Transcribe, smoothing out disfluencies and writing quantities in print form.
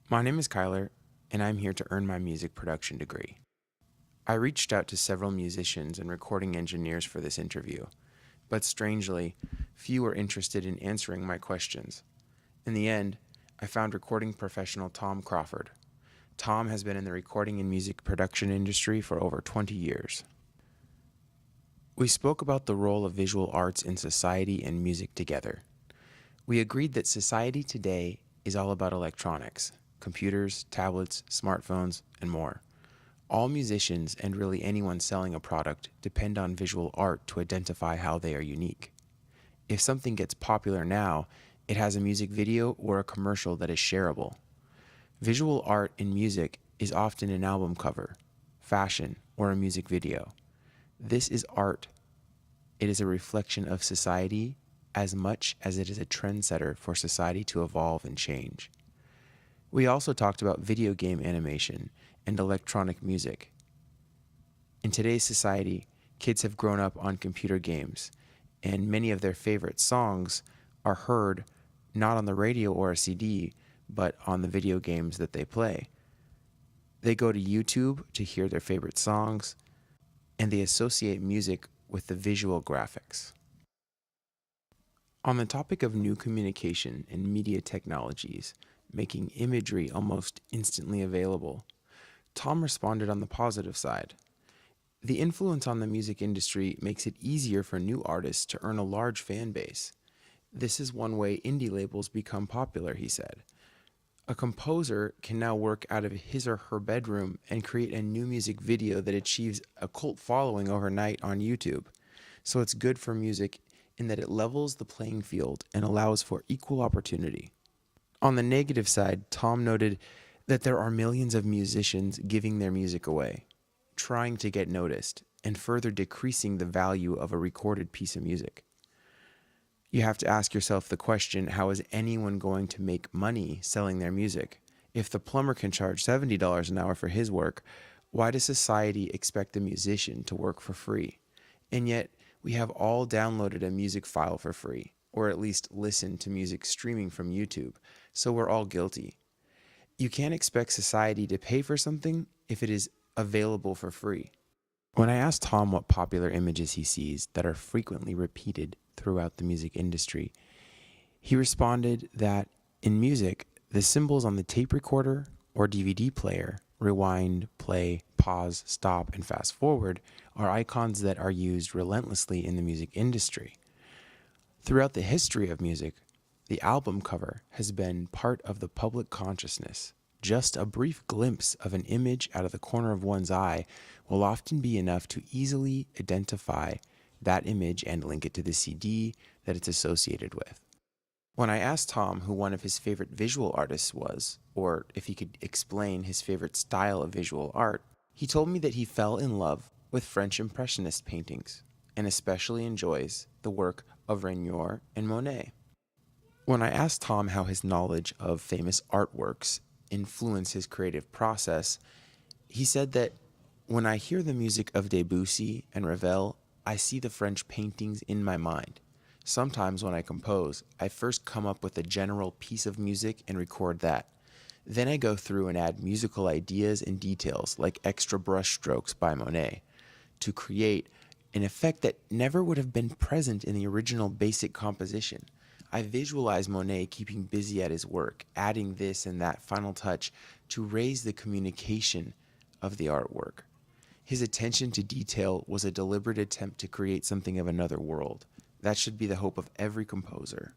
My name is Kyler, and I'm here to earn my music production degree. I reached out to several musicians and recording engineers for this interview, but strangely, few were interested in answering my questions. In the end, I found recording professional Tom Crawford. Tom has been in the recording and music production industry for over 20 years. We spoke about the role of visual arts in society and music together. We agreed that society today is all about electronics, computers, tablets, smartphones, and more. All musicians, and really anyone selling a product, depend on visual art to identify how they are unique. If something gets popular now, it has a music video or a commercial that is shareable. Visual art in music is often an album cover, fashion, or a music video. This is art. It is a reflection of society as much as it is a trendsetter for society to evolve and change. We also talked about video game animation and electronic music. In today's society, kids have grown up on computer games, and many of their favorite songs are heard not on the radio or a CD, but on the video games that they play. They go to YouTube to hear their favorite songs, and they associate music with the visual graphics. On the topic of new communication and media technologies, making imagery almost instantly available, Tom responded on the positive side. The influence on the music industry makes it easier for new artists to earn a large fan base. This is one way indie labels become popular, he said. A composer can now work out of his or her bedroom and create a new music video that achieves a cult following overnight on YouTube. So it's good for music in that it levels the playing field and allows for equal opportunity. On the negative side, Tom noted that there are millions of musicians giving their music away, trying to get noticed, and further decreasing the value of a recorded piece of music. You have to ask yourself the question, how is anyone going to make money selling their music? If the plumber can charge $70 an hour for his work, why does society expect the musician to work for free? And yet, we have all downloaded a music file for free, or at least listened to music streaming from YouTube, so we're all guilty. You can't expect society to pay for something if it is available for free. When I asked Tom what popular images he sees that are frequently repeated throughout the music industry, he responded that in music, the symbols on the tape recorder or DVD player, rewind, play, pause, stop, and fast forward, are icons that are used relentlessly in the music industry. Throughout the history of music, the album cover has been part of the public consciousness. Just a brief glimpse of an image out of the corner of one's eye will often be enough to easily identify that image and link it to the CD that it's associated with. When I asked Tom who one of his favorite visual artists was, or if he could explain his favorite style of visual art, he told me that he fell in love with French Impressionist paintings and especially enjoys the work of Renoir and Monet. When I asked Tom how his knowledge of famous artworks influence his creative process, he said that when I hear the music of Debussy and Ravel, I see the French paintings in my mind. Sometimes when I compose, I first come up with a general piece of music and record that. Then I go through and add musical ideas and details like extra brush strokes by Monet to create an effect that never would have been present in the original basic composition. I visualize Monet keeping busy at his work, adding this and that final touch to raise the communication of the artwork. His attention to detail was a deliberate attempt to create something of another world. That should be the hope of every composer.